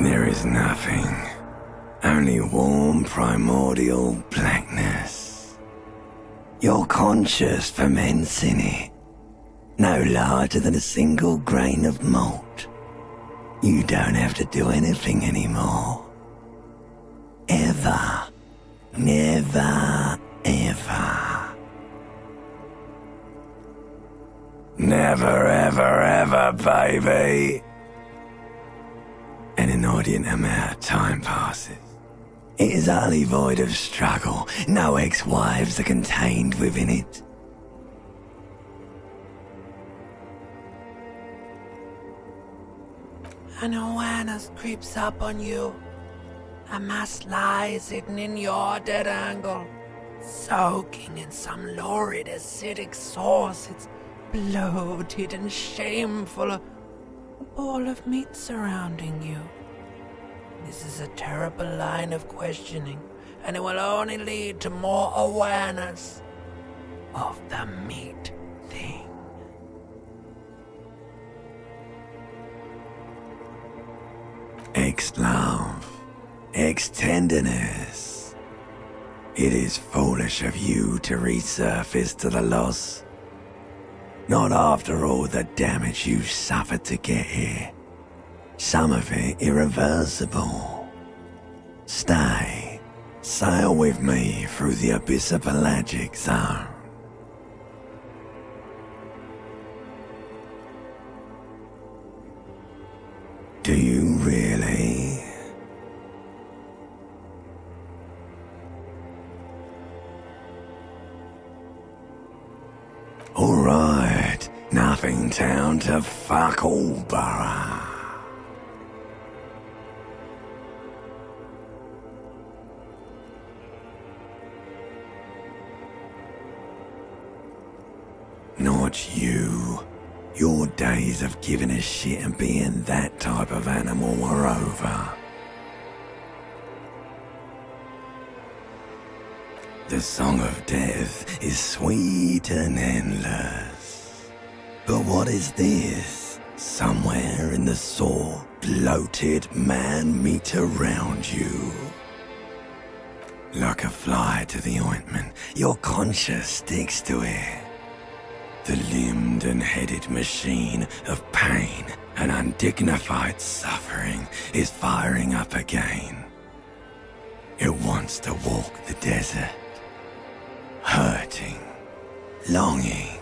There is nothing. Only warm primordial blackness. Your conscious ferments in it. No larger than a single grain of malt. You don't have to do anything anymore. Ever. Never, ever. Never, ever, ever, baby. An inordinate amount of time passes. It is utterly void of struggle. No ex-wives are contained within it. An awareness creeps up on you. A mass lies hidden in your dead angle, soaking in some lurid acidic sauce. It's bloated and shameful, a ball of meat surrounding you. This is a terrible line of questioning, and it will only lead to more awareness of the meat thing. Ex-love, ex-tenderness. It is foolish of you to resurface to the loss. Not after all the damage you suffered to get here. Some of it irreversible. Stay. Sail with me through the abyssopelagic zone. Do you really? Alright, nothing down to fuck all, borough. Not you. Your days of giving a shit and being that type of animal are over. The song of death is sweet and endless. But what is this? Somewhere in the sore, bloated man-meat around you. Like a fly to the ointment, your conscience sticks to it. The limbed and headed machine of pain and undignified suffering is firing up again. It wants to walk the desert, hurting, longing,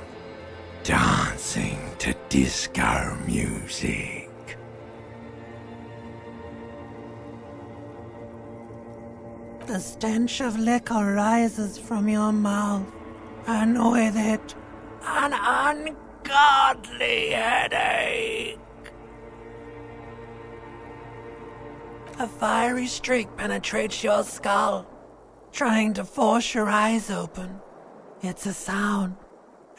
dancing to disco music. The stench of liquor rises from your mouth, and with it, an ungodly headache. A fiery streak penetrates your skull, trying to force your eyes open. It's a sound,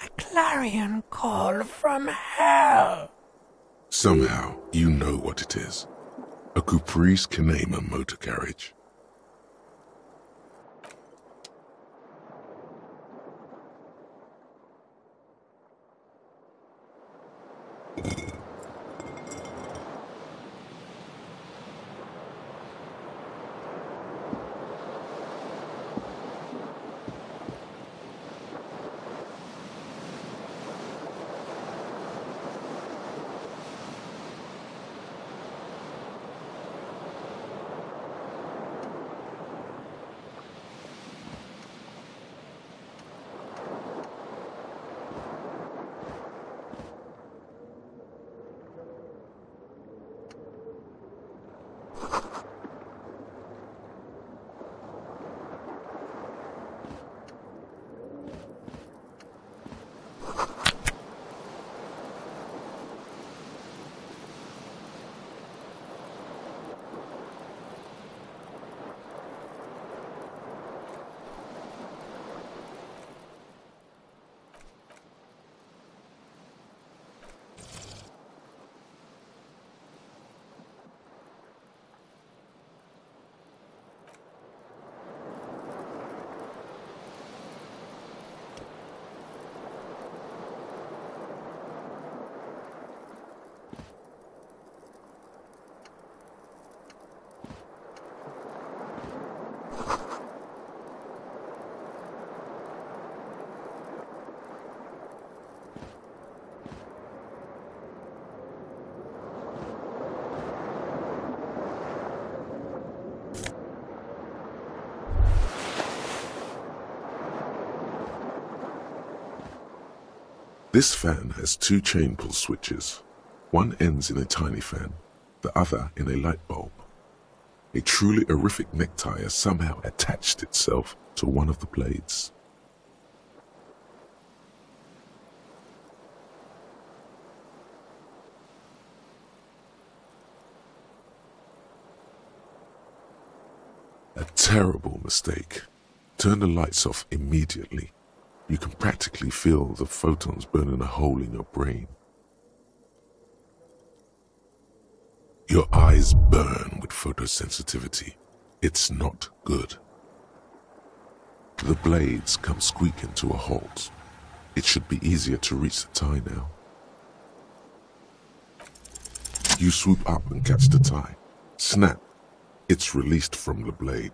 a clarion call from hell. Somehow, you know what it is. A caprice can name a motor carriage. This fan has two chain pull switches. One ends in a tiny fan, the other in a light bulb. A truly horrific necktie has somehow attached itself to one of the blades. A terrible mistake. Turn the lights off immediately. You can practically feel the photons burning a hole in your brain. Your eyes burn with photosensitivity. It's not good. The blades come squeaking to a halt. It should be easier to reach the tie now. You swoop up and catch the tie. Snap. It's released from the blade.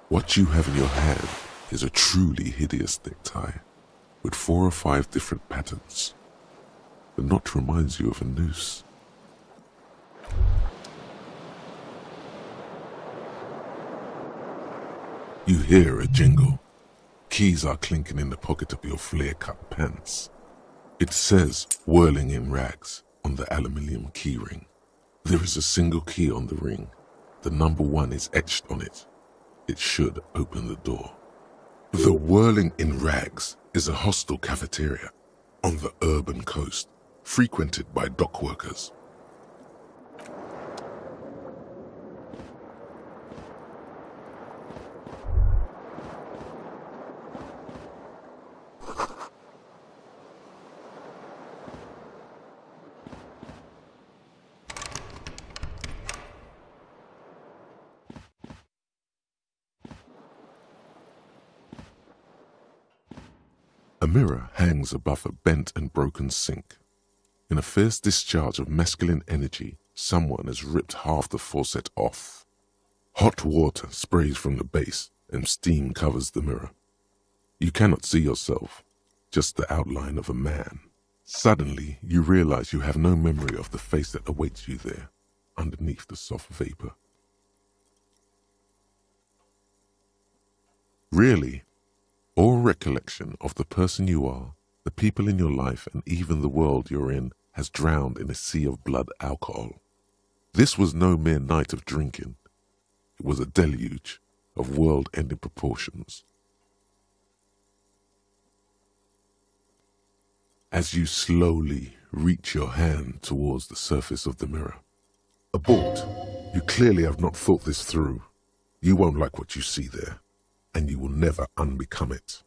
What you have in your hand is a truly hideous necktie with 4 or 5 different patterns. The knot reminds you of a noose. You hear a jingle. Keys are clinking in the pocket of your flare-cut pants. It says "whirling in rags" on the aluminium keyring. There is a single key on the ring. The number 1 is etched on it. It should open the door. The Whirling in Rags is a hostel cafeteria on the urban coast, frequented by dock workers. A mirror hangs above a bent and broken sink. In a fierce discharge of masculine energy, someone has ripped half the faucet off. Hot water sprays from the base and steam covers the mirror. You cannot see yourself, just the outline of a man. Suddenly, you realize you have no memory of the face that awaits you there, underneath the soft vapor. Really, all recollection of the person you are, the people in your life, and even the world you're in has drowned in a sea of blood alcohol. This was no mere night of drinking. It was a deluge of world-ending proportions. As you slowly reach your hand towards the surface of the mirror. Abort. You clearly have not thought this through. You won't like what you see there, and you will never unbecome it.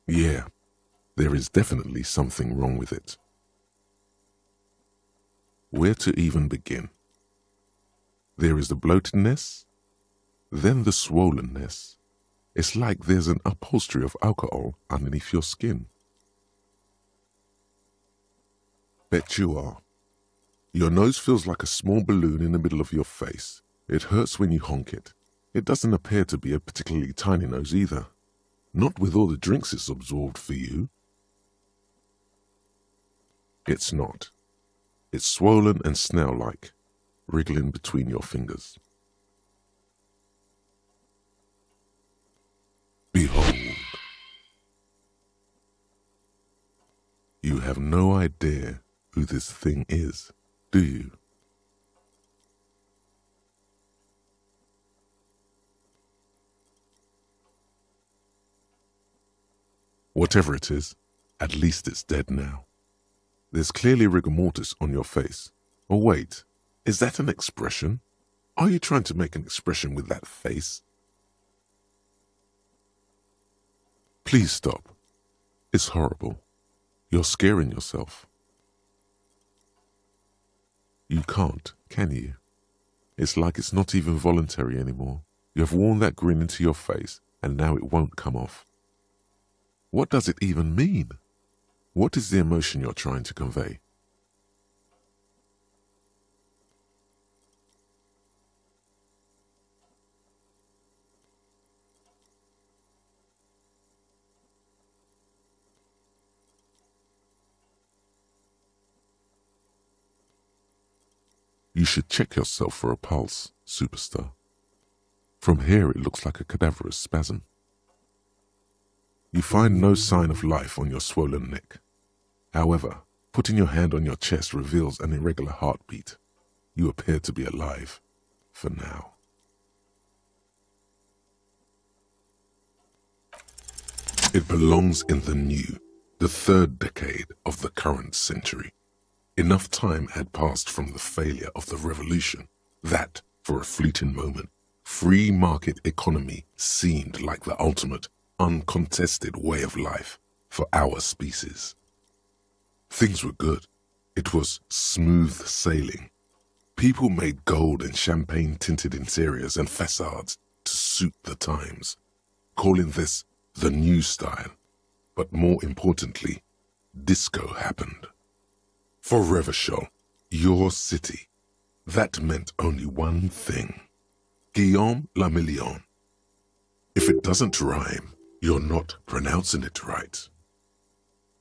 Yeah, there is definitely something wrong with it. Where to even begin? There is the bloatedness, then the swollenness. It's like there's an upholstery of alcohol underneath your skin. Bet you are. Your nose feels like a small balloon in the middle of your face. It hurts when you honk it. It doesn't appear to be a particularly tiny nose either. Not with all the drinks it's absorbed for you. It's not. It's swollen and snail-like, wriggling between your fingers. Behold. You have no idea who this thing is, do you? Whatever it is, at least it's dead now. There's clearly rigor mortis on your face. Or wait, is that an expression? Are you trying to make an expression with that face? Please stop. It's horrible. You're scaring yourself. You can't, can you? It's like it's not even voluntary anymore. You have worn that grin into your face, and now it won't come off. What does it even mean? What is the emotion you're trying to convey? You should check yourself for a pulse, superstar. From here it looks like a cadaverous spasm. You find no sign of life on your swollen neck. However, putting your hand on your chest reveals an irregular heartbeat. You appear to be alive, for now. It belongs in the new, the third decade of the current century. Enough time had passed from the failure of the revolution that, for a fleeting moment, free market economy seemed like the ultimate, uncontested way of life for our species. Things were good. It was smooth sailing. People made gold and champagne-tinted interiors and facades to suit the times, calling this the new style. But more importantly, disco happened. For Revachol, your city, that meant only one thing. Guillaume le Million. If it doesn't rhyme, you're not pronouncing it right.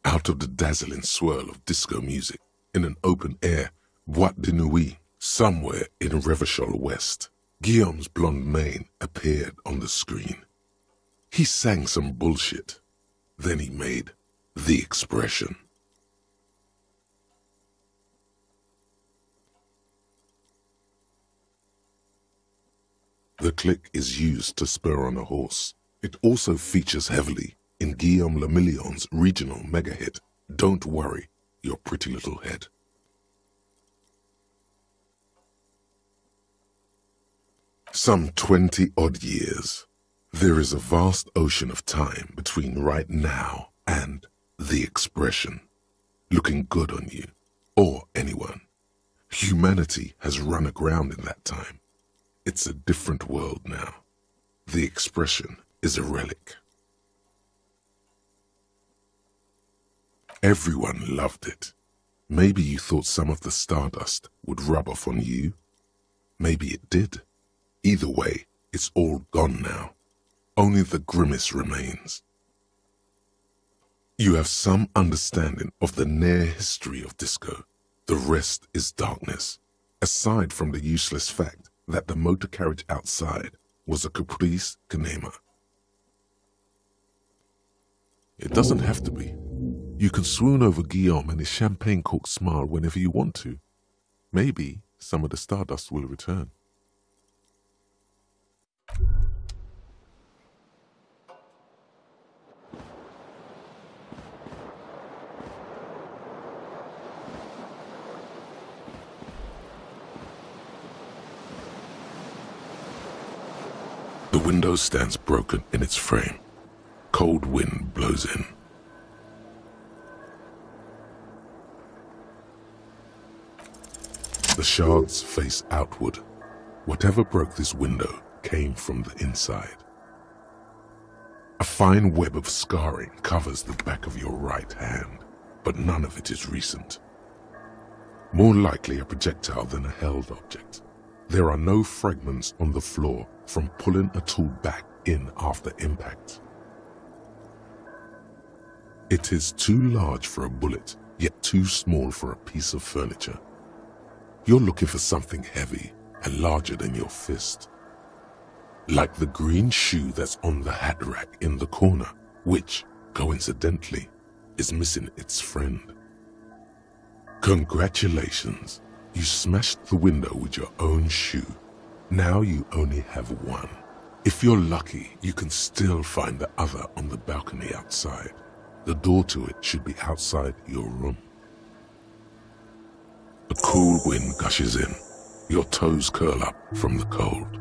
Out of the dazzling swirl of disco music, in an open-air boîte de nuit, somewhere in Revachol West, Guillaume's blonde mane appeared on the screen. He sang some bullshit. Then he made the expression. The click is used to spur on a horse. It also features heavily in Guillaume le Million's regional mega hit, Don't Worry, Your Pretty Little Head. Some 20-odd years. There is a vast ocean of time between right now and the expression, looking good on you, or anyone. Humanity has run aground in that time. It's a different world now. The expression is a relic. Everyone loved it. Maybe you thought some of the stardust would rub off on you. Maybe it did. Either way, it's all gone now. Only the grimace remains. You have some understanding of the near history of disco. The rest is darkness, aside from the useless fact that the motor carriage outside was a caprice canema. It doesn't have to be. You can swoon over Guillaume and his champagne-corked smile whenever you want to. Maybe some of the stardust will return. The window stands broken in its frame. Cold wind blows in. The shards face outward. Whatever broke this window came from the inside. A fine web of scarring covers the back of your right hand, but none of it is recent. More likely a projectile than a held object. There are no fragments on the floor from pulling a tool back in after impact. It is too large for a bullet, yet too small for a piece of furniture. You're looking for something heavy and larger than your fist. Like the green shoe that's on the hat rack in the corner, which, coincidentally, is missing its friend. Congratulations, you smashed the window with your own shoe. Now you only have one. If you're lucky, you can still find the other on the balcony outside. The door to it should be outside your room. A cool wind gushes in. Your toes curl up from the cold.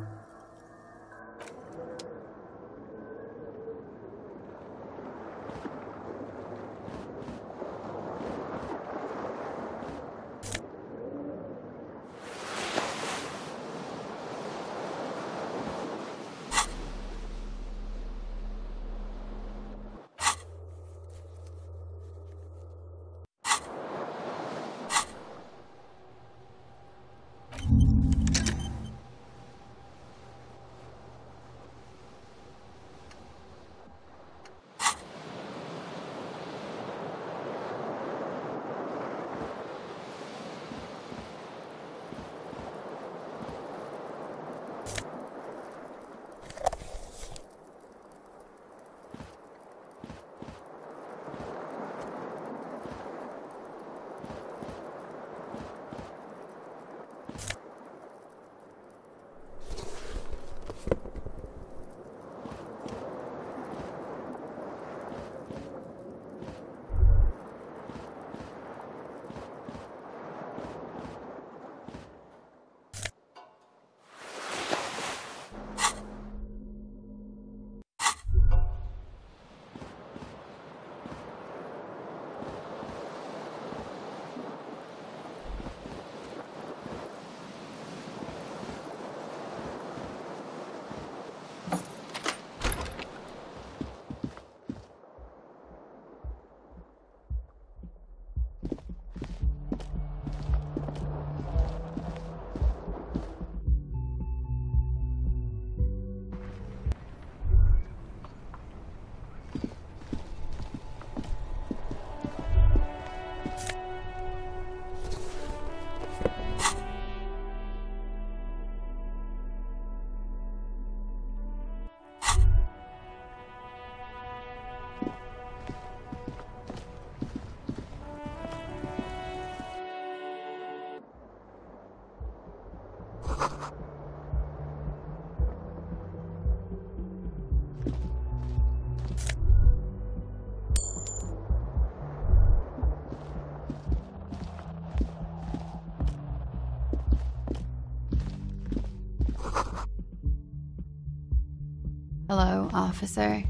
Hello, officer.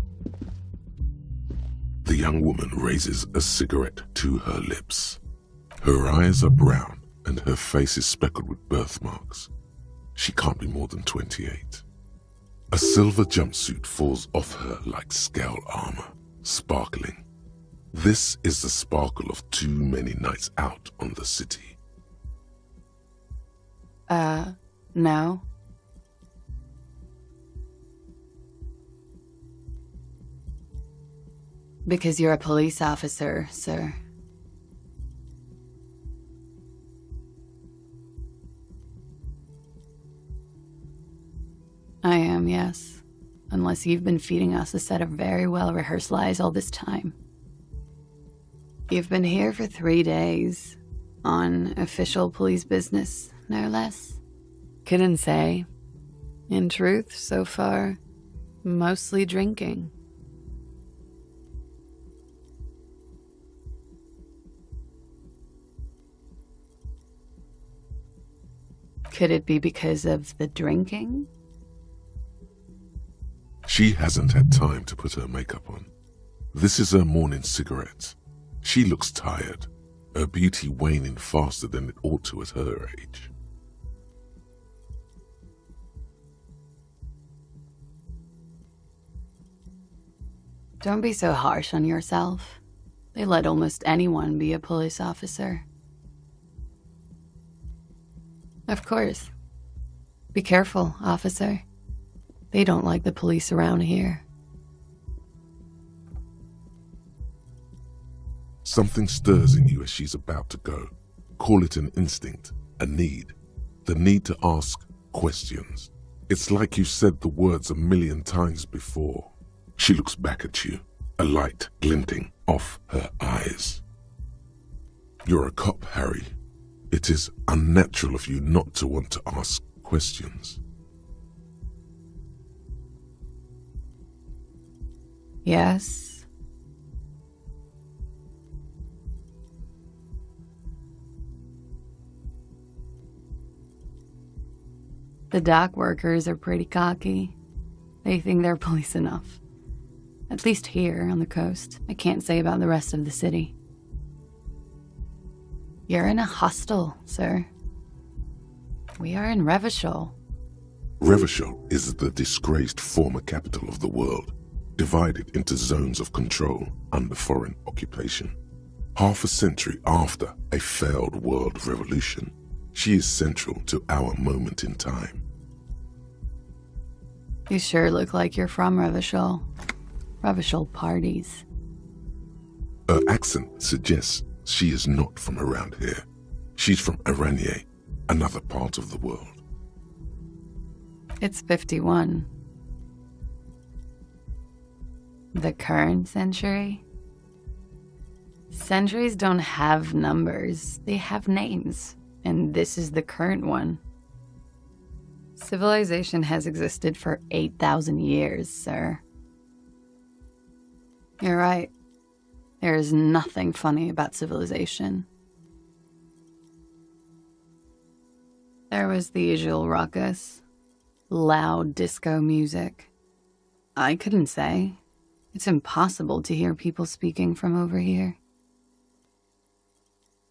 The young woman raises a cigarette to her lips. Her eyes are brown and her face is speckled with birthmarks. She can't be more than 28. A silver jumpsuit falls off her like scale armor, sparkling. This is the sparkle of too many nights out on the city. No. Because you're a police officer, sir. I am, yes. Unless you've been feeding us a set of very well-rehearsed lies all this time. You've been here for 3 days, on official police business, no less. Couldn't say. In truth, so far, mostly drinking. Could it be because of the drinking? She hasn't had time to put her makeup on. This is her morning cigarette. She looks tired, her beauty waning faster than it ought to at her age. Don't be so harsh on yourself. They let almost anyone be a police officer. Of course. Be careful, officer. They don't like the police around here. Something stirs in you as she's about to go. Call it an instinct, a need. The need to ask questions. It's like you've said the words 1,000,000 times before. She looks back at you, a light glinting off her eyes. You're a cop, Harry. It is unnatural of you not to want to ask questions. Yes. The dock workers are pretty cocky. They think they're police enough. At least here on the coast. I can't say about the rest of the city. You're in a hostel, sir. We are in Revachol. Revachol is the disgraced former capital of the world, divided into zones of control under foreign occupation. Half a century after a failed world revolution, she is central to our moment in time. You sure look like you're from Revachol. Revachol parties. Her accent suggests she is not from around here. She's from Aranier, another part of the world. It's 51. The current century? Centuries don't have numbers, they have names, and this is the current one. Civilization has existed for 8,000 years, sir. You're right. There is nothing funny about civilization. There was the usual ruckus, loud disco music. I couldn't say. It's impossible to hear people speaking from over here.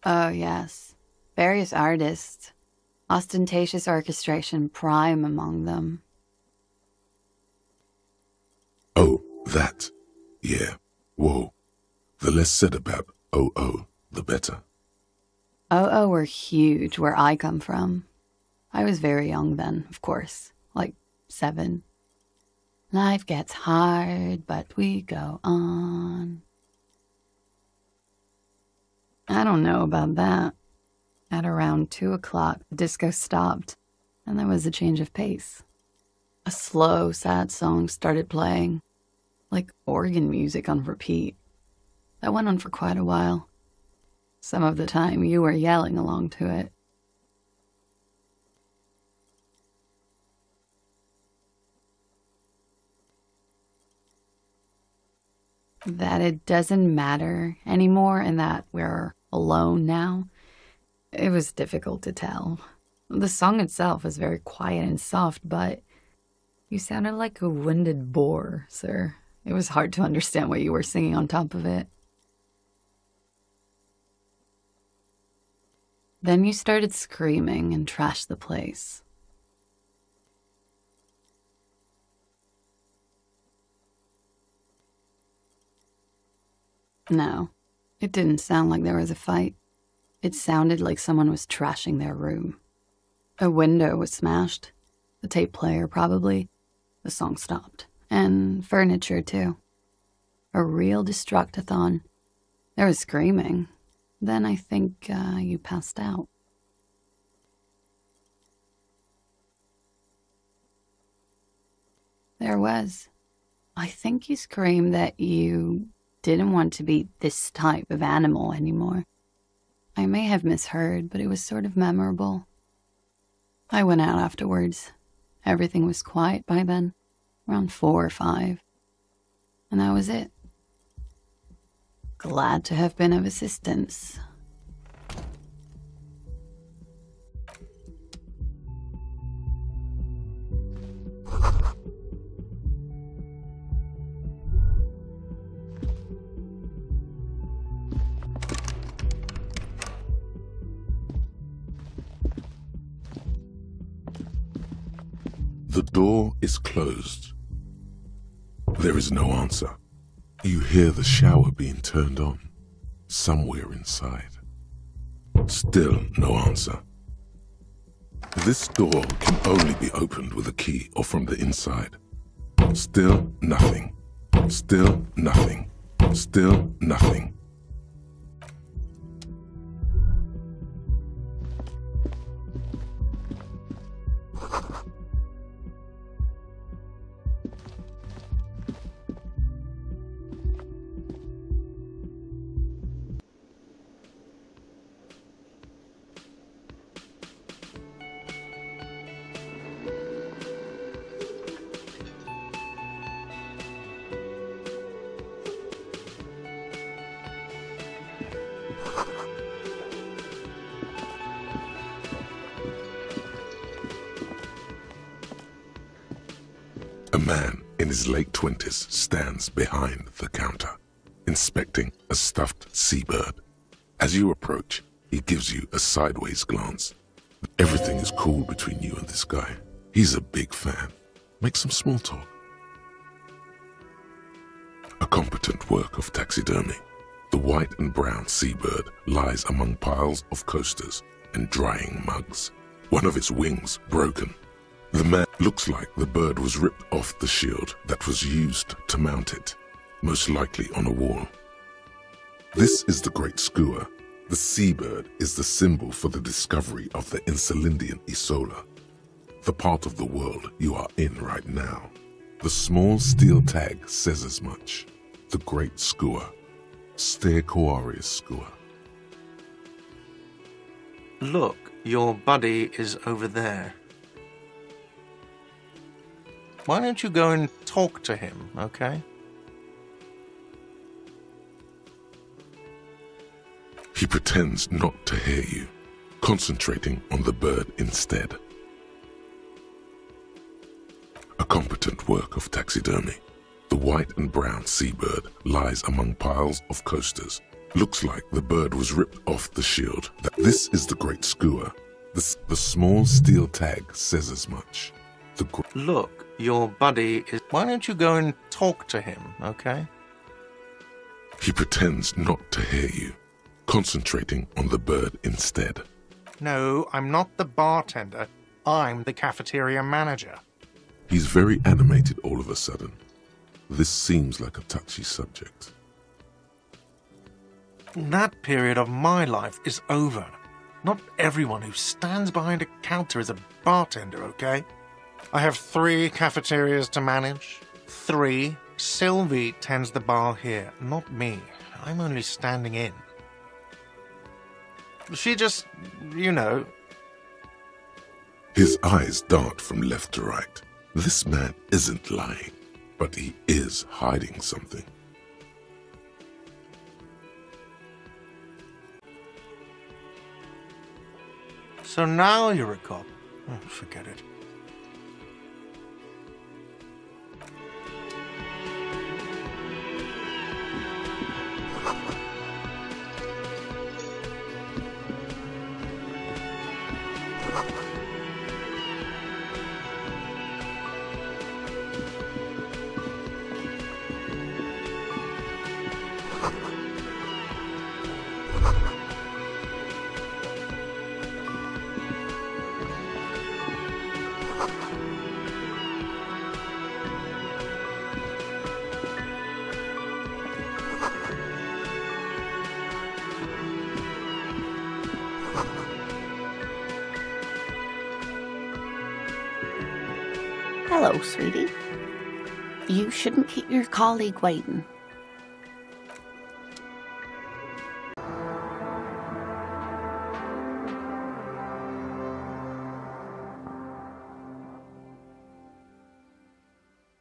Oh, yes. Various artists. Ostentatious orchestration prime among them. Oh, that. Yeah. Whoa. The less said about OO, the better. OO were huge where I come from. I was very young then, of course. Like 7. Life gets hard, but we go on. I don't know about that. At around 2 o'clock, the disco stopped, and there was a change of pace. A slow, sad song started playing, like organ music on repeat. That went on for quite a while. Some of the time, you were yelling along to it. That it doesn't matter anymore and that we're alone now, it was difficult to tell. The song itself was very quiet and soft, but You sounded like a winded boar, sir. It was hard to understand what you were singing on top of it. Then you started screaming and trashed the place. No, it didn't sound like there was a fight. It sounded like someone was trashing their room. A window was smashed. The tape player, probably. The song stopped. And furniture, too. A real destructathon. There was screaming. Then I think you passed out. There was. I think you screamed that you didn't want to be this type of animal anymore. I may have misheard, but it was sort of memorable. I went out afterwards. Everything was quiet by then, around 4 or 5. And that was it. Glad to have been of assistance. The door is closed. There is no answer. You hear the shower being turned on, somewhere inside. Still no answer. This door can only be opened with a key or from the inside. Still nothing. Still nothing. Still nothing. A man in his late 20s stands behind the counter, inspecting a stuffed seabird. As you approach, he gives you a sideways glance. Everything is cool between you and this guy. He's a big fan. Make some small talk. A competent work of taxidermy. The white and brown seabird lies among piles of coasters and drying mugs. One of its wings broken. The man looks like the bird was ripped off the shield that was used to mount it, most likely on a wall. This is the Great Skua. The seabird is the symbol for the discovery of the Insulindian Isola, the part of the world you are in right now. The small steel tag says as much. The Great Skua. Steaquarius Skua. Look, your buddy is over there. Why don't you go and talk to him, okay? He pretends not to hear you, concentrating on the bird instead. A competent work of taxidermy. The white and brown seabird lies among piles of coasters. Looks like the bird was ripped off the shield. This is the Great Skua. The small steel tag says as much. Look, your buddy is... Why don't you go and talk to him, okay? He pretends not to hear you, concentrating on the bird instead. No, I'm not the bartender. I'm the cafeteria manager. He's very animated all of a sudden. This seems like a touchy subject. That period of my life is over. Not everyone who stands behind a counter is a bartender, okay? I have 3 cafeterias to manage. 3. Sylvie tends the bar here, not me. I'm only standing in. She just, you know... His eyes dart from left to right. This man isn't lying, but he is hiding something. So now you're a cop. Oh, forget it. Hello, sweetie. You shouldn't keep your colleague waiting.